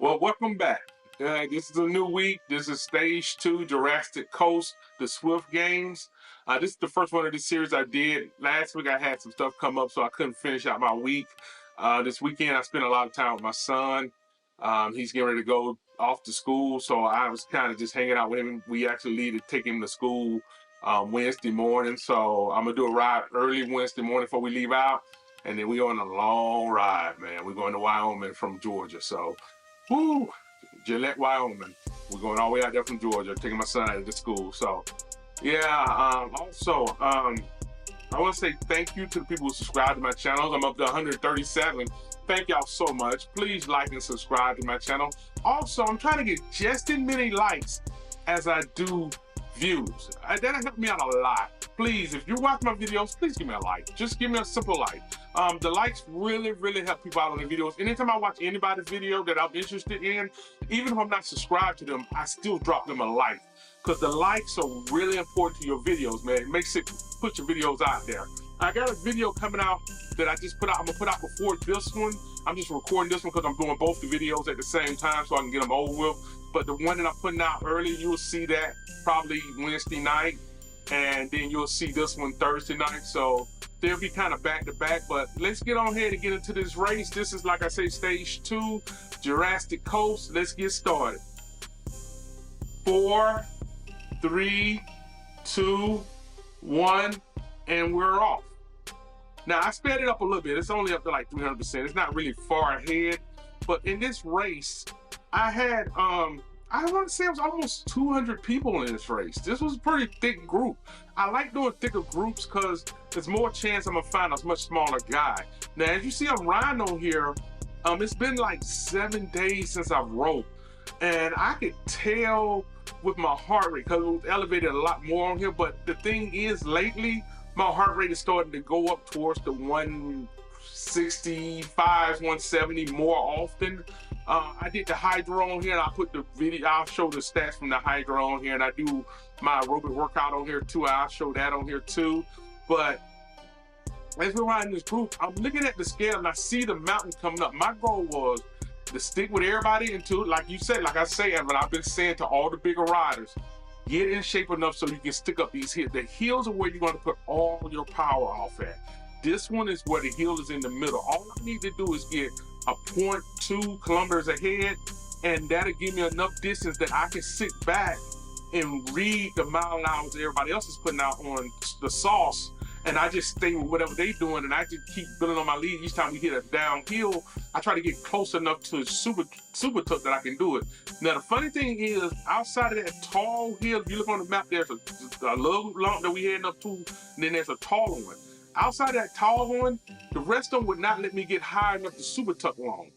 Well, welcome back. This is a new week. This is stage 2, Jurassic Coast, the Swift Games. This is the first one of this series I did. Last week I had some stuff come up, so I couldn't finish out my week. This weekend I spent a lot of time with my son. He's getting ready to go off to school, so I was kind of just hanging out with him. We actually leave to take him to school Wednesday morning, so I'm going to do a ride early Wednesday morning before we leave out. And then we on a long ride, man. We're going to Wyoming from Georgia, so woo, Gillette, Wyoming. We're going all the way out there from Georgia, taking my son out of school. So, yeah. I want to say thank you to the people who subscribe to my channels. I'm up to 137. Thank y'all so much. Please like and subscribe to my channel. Also, I'm trying to get just as many likes as I do views. That'll help me out a lot. Please, if you watch my videos, please give me a like. Just give me a simple like. The likes really help people out on the videos. Anytime I watch anybody's video that I'm interested in, even if I'm not subscribed to them, I still drop them a like. Because the likes are really important to your videos, man. It makes it put your videos out there. I got a video coming out that I just put out. I'm gonna put out before this one. I'm just recording this one because I'm doing both the videos at the same time so I can get them over with. But the one that I'm putting out early, you'll see that probably Wednesday night. And then you'll see this one Thursday night. So they'll be kind of back to back, but let's get on here to get into this race. This is, like I say, stage 2, Jurassic Coast. Let's get started. 4, 3, 2, 1, and we're off. Now I sped it up a little bit. It's only up to like 300%. It's not really far ahead, but in this race, I had I want to say it was almost 200 people in this race. This was a pretty thick group. I like doing thicker groups because there's more chance I'm gonna find a much smaller guy. Now, as you see, I'm riding on here. It's been like 7 days since I've rode, and I could tell with my heart rate because it was elevated a lot more on here. But the thing is, lately, my heart rate is starting to go up towards the 165, 170 more often. I did the hydro on here, and I put the video. I'll show the stats from the hydro on here, and I do my aerobic workout on here too. I'll show that on here too. But as we're riding this group, I'm looking at the scale and I see the mountain coming up. My goal was to stick with everybody into it, like you said, like I say, and I've been saying to all the bigger riders, get in shape enough so you can stick up these hills. The hills are where you're going to put all your power off at. This one is where the hill is in the middle. All I need to do is get a 0.2 kilometers ahead, and that'll give me enough distance that I can sit back and read the mile an hour that everybody else is putting out on the sauce, and I just stay with whatever they're doing, and I just keep building on my lead. Each time we hit a downhill, I try to get close enough to a super tuck that I can do it. Now, the funny thing is, outside of that tall hill, if you look on the map, there's a little lump that we heading up to, and then there's a taller one. Outside of that tall one, the rest of them would not let me get high enough to super tuck long,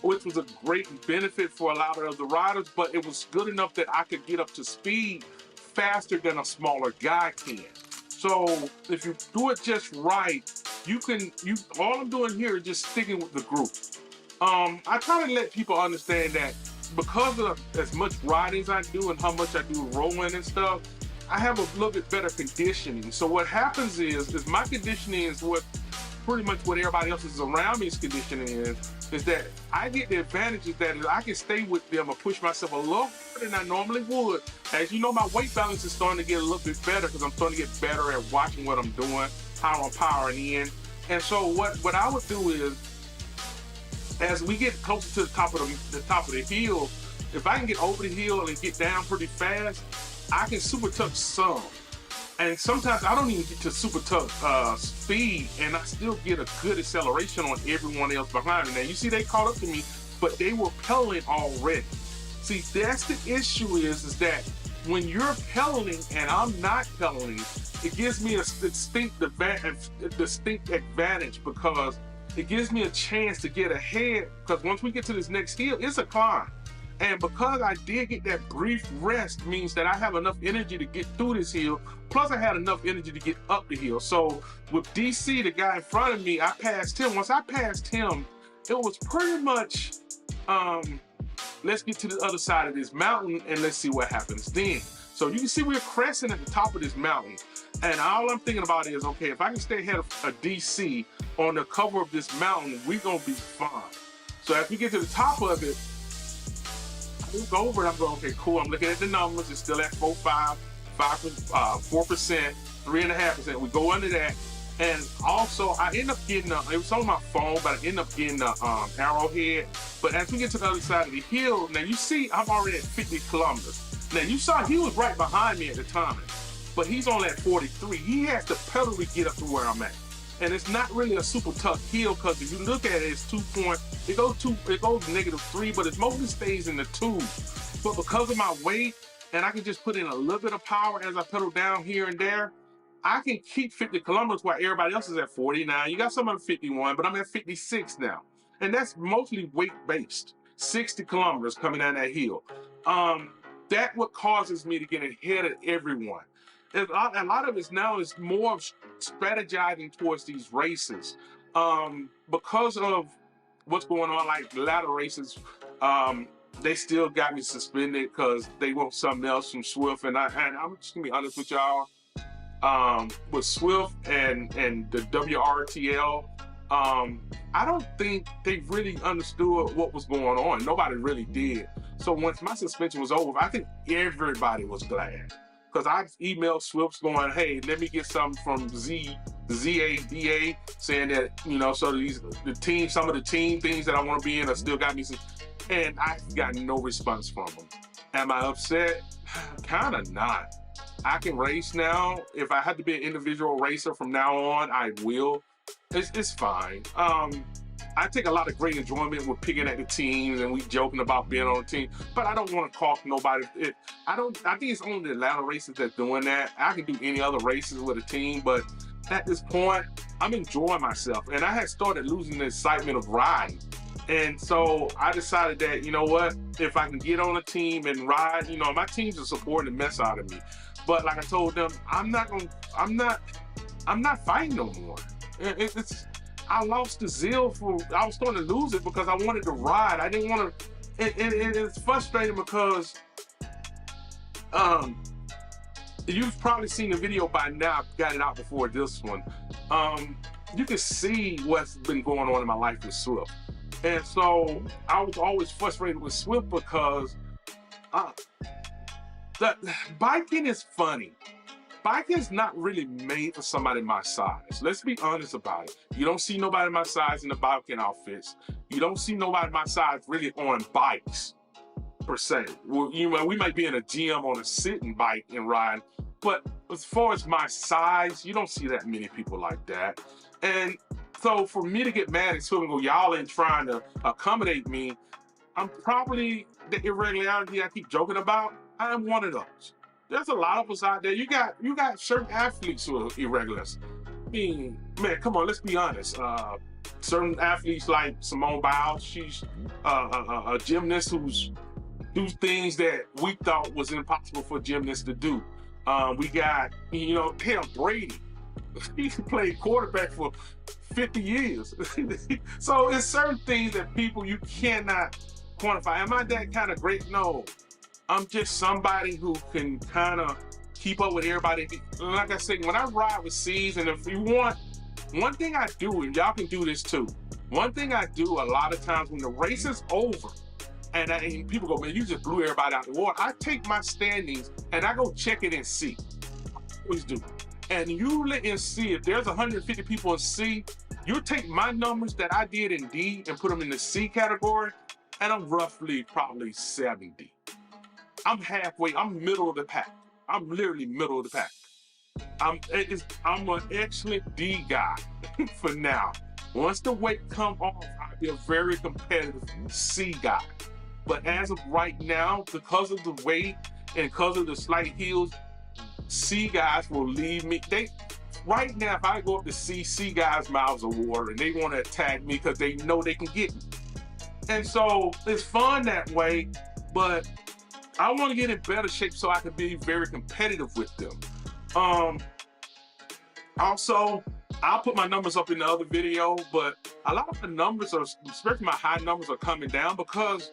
which was a great benefit for a lot of the riders, but it was good enough that I could get up to speed faster than a smaller guy can. So if you do it just right, all I'm doing here is just sticking with the group. I try to let people understand that because of as much riding as I do and how much I do rolling and stuff, I have a little bit better conditioning. So what happens is my conditioning is pretty much what everybody else is around me's conditioning is that I get the advantages that I can stay with them and push myself a little harder than I normally would. As you know, my weight balance is starting to get a little bit better because I'm starting to get better at watching what I'm doing, how I'm powering in. And so what I would do is, as we get closer to the top of the hill, if I can get over the hill and get down pretty fast, I can super tuck some. And sometimes I don't even get to super tuck speed, and I still get a good acceleration on everyone else behind me. Now, you see they caught up to me, but they were pedaling already. See, that's the issue is that when you're pedaling and I'm not pedaling, it gives me a distinct advantage because it gives me a chance to get ahead, because once we get to this next hill, it's a climb. And because I did get that brief rest means that I have enough energy to get through this hill, plus I had enough energy to get up the hill. So with DC, the guy in front of me, I passed him. Once I passed him, it was pretty much, let's get to the other side of this mountain and let's see what happens then. So you can see we're cresting at the top of this mountain. And all I'm thinking about is, okay, if I can stay ahead of a DC on the cover of this mountain, we're gonna be fine. So as we get to the top of it, I look over and I'm going, okay, cool. I'm looking at the numbers. It's still at 4.5, 4%, 3.5%. We go under that. And also, I end up getting, it was on my phone, but I end up getting arrowhead. But as we get to the other side of the hill, now you see I'm already at 50 kilometers. Now you saw he was right behind me at the time, but he's only at 43. He has to pedal to get up to where I'm at. And it's not really a super tough hill because if you look at it, it's it goes -3, but it mostly stays in the 2. But because of my weight, and I can just put in a little bit of power as I pedal down here and there, I can keep 50 kilometers while everybody else is at 49. You got some at 51, but I'm at 56 now. And that's mostly weight-based, 60 kilometers coming down that hill. That what causes me to get ahead of everyone. A lot of it now is more of strategizing towards these races. Because of what's going on, like the ladder races, they still got me suspended because they want something else from Swift. And I'm just gonna be honest with y'all. With Swift and the WRTL, I don't think they really understood what was going on. Nobody really did. So once my suspension was over, I think everybody was glad. Because I emailed Swift going, hey, let me get something from ZADA saying that, so some of the team things that I want to be in are still got me. And I got no response from them. Am I upset? Kind of not. I can race now. If I had to be an individual racer from now on, I will. It's fine. I take a lot of great enjoyment with picking at the teams and we joking about being on the team, but I don't want to caulk nobody. I think it's only the Atlanta races that's doing that. I can do any other races with a team, but at this point, I'm enjoying myself. And I had started losing the excitement of riding. And so I decided that, you know what, if I can get on a team and ride, my teams are supporting the mess out of me. But like I told them, I'm not fighting no more. I lost the zeal I was starting to lose it because I wanted to ride. I didn't want to, and it's frustrating because, you've probably seen the video by now. I've got it out before this one. You can see what's been going on in my life with Swift. And so I was always frustrated with Swift because biking is funny. Biking's not really made for somebody my size. Let's be honest about it. You don't see nobody my size in the biking outfits. You don't see nobody my size really on bikes, per se. Well, we might be in a gym on a sitting bike and ride, but as far as my size, you don't see that many people like that. And so for me to get mad at Swift and go, y'all ain't trying to accommodate me, I'm probably the irregularity I keep joking about. I am one of those. There's a lot of us out there. You got certain athletes who are irregulars. I mean, man, come on, let's be honest. Certain athletes like Simone Biles, she's a gymnast who's do things that we thought was impossible for gymnasts to do. We got, hell, Brady. He played quarterback for 50 years. So it's certain things that you cannot quantify. Am I that kind of great? No. I'm just somebody who can kind of keep up with everybody. Like I said, when I ride with C's, and if you want, one thing I do, and y'all can do this too, one thing I do a lot of times when the race is over, and people go, man, you just blew everybody out the water. I take my standings and I go check it in C. I always do. And usually in C, if there's 150 people in C, you take my numbers that I did in D and put them in the C category, and I'm roughly probably 70. I'm halfway, I'm middle of the pack. I'm literally middle of the pack. I'm an excellent D guy for now. Once the weight come off, I'll be a very competitive C guy. But as of right now, because of the weight and because of the slight heels, C guys will leave me. Right now, if I go up to C guys mouths of water and they want to attack me because they know they can get me. And so it's fun that way, but I want to get in better shape so I can be very competitive with them. Also, I'll put my numbers up in the other video, but a lot of the numbers especially my high numbers are coming down because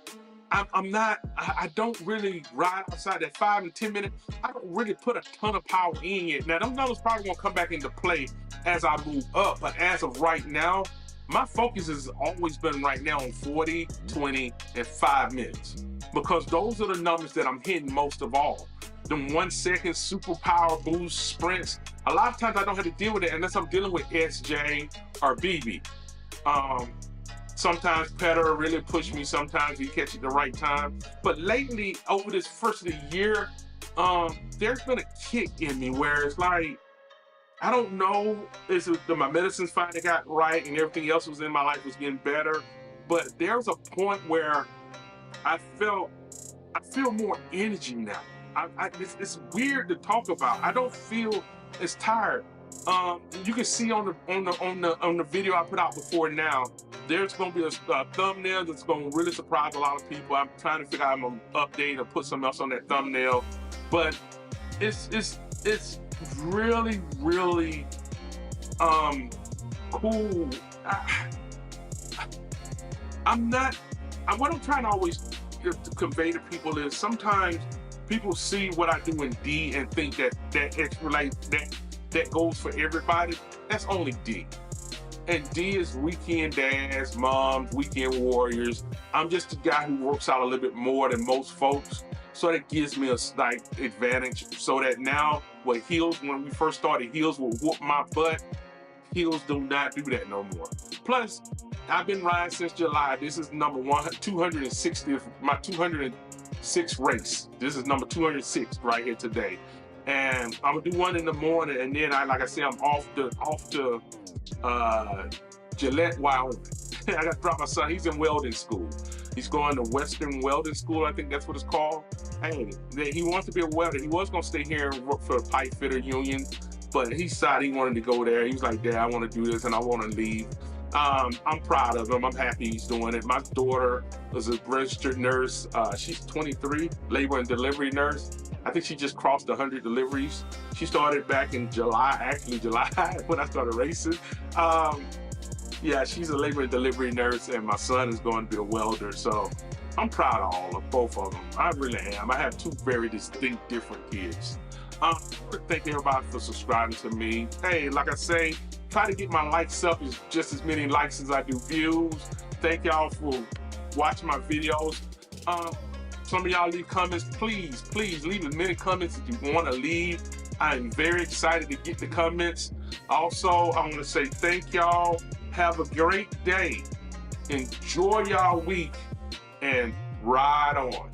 I don't really ride outside that 5 and 10 minute. I don't really put a ton of power in yet. Now, those numbers probably won't come back into play as I move up, but as of right now, my focus has always been right now on 40, 20, and 5 minutes, because those are the numbers that I'm hitting most of all. Them 1 second superpower boost sprints. A lot of times I don't have to deal with it unless I'm dealing with SJ or BB. Um, Sometimes Petter really pushed me. Sometimes he catch it the right time. But lately, over this first of the year, there's been a kick in me where it's like, I don't know, is it that my medicines finally got right and everything else was in my life was getting better, but there's a point where I feel more energy now. It's weird to talk about. I don't feel as tired. You can see on the video I put out before now, there's gonna be a thumbnail that's gonna really surprise a lot of people. I'm trying to figure out how I'm gonna update or put something else on that thumbnail, but it's really cool. I'm not. What I'm trying to always convey to people is sometimes people see what I do in D and think that it's like that goes for everybody. That's only D. And D is weekend dads, moms, weekend warriors. I'm just a guy who works out a little bit more than most folks. So that gives me a slight advantage. So that now, what heels, when we first started, heels will whoop my butt. Heels do not do that no more. Plus, I've been riding since July. This is number 260th, my 206th race. This is number 206 right here today. And I'm gonna do one in the morning, and then like I said, I'm off to Gillette, Wyoming. I got to drop my son. He's in welding school. He's going to Western Welding School. I think that's what it's called. Hey, he wants to be a welder. He was going to stay here and work for the pipe fitter union, but he decided he wanted to go there. He was like, Dad, I want to do this and I want to leave. I'm proud of him. I'm happy he's doing it. My daughter is a registered nurse. She's 23, labor and delivery nurse. I think she just crossed 100 deliveries. She started back in July when I started racing. Yeah, she's a labor and delivery nurse, and my son is going to be a welder. So I'm proud of both of them. I really am. I have two very distinct, different kids. Thank everybody for subscribing to me. Hey, like I say, try to get my likes up as just as many likes as I do views. Thank y'all for watching my videos. Some of y'all leave comments. Please leave as many comments as you want to leave. I'm very excited to get the comments. Also, I want to say thank y'all. Have a great day. Enjoy y'all week and ride on.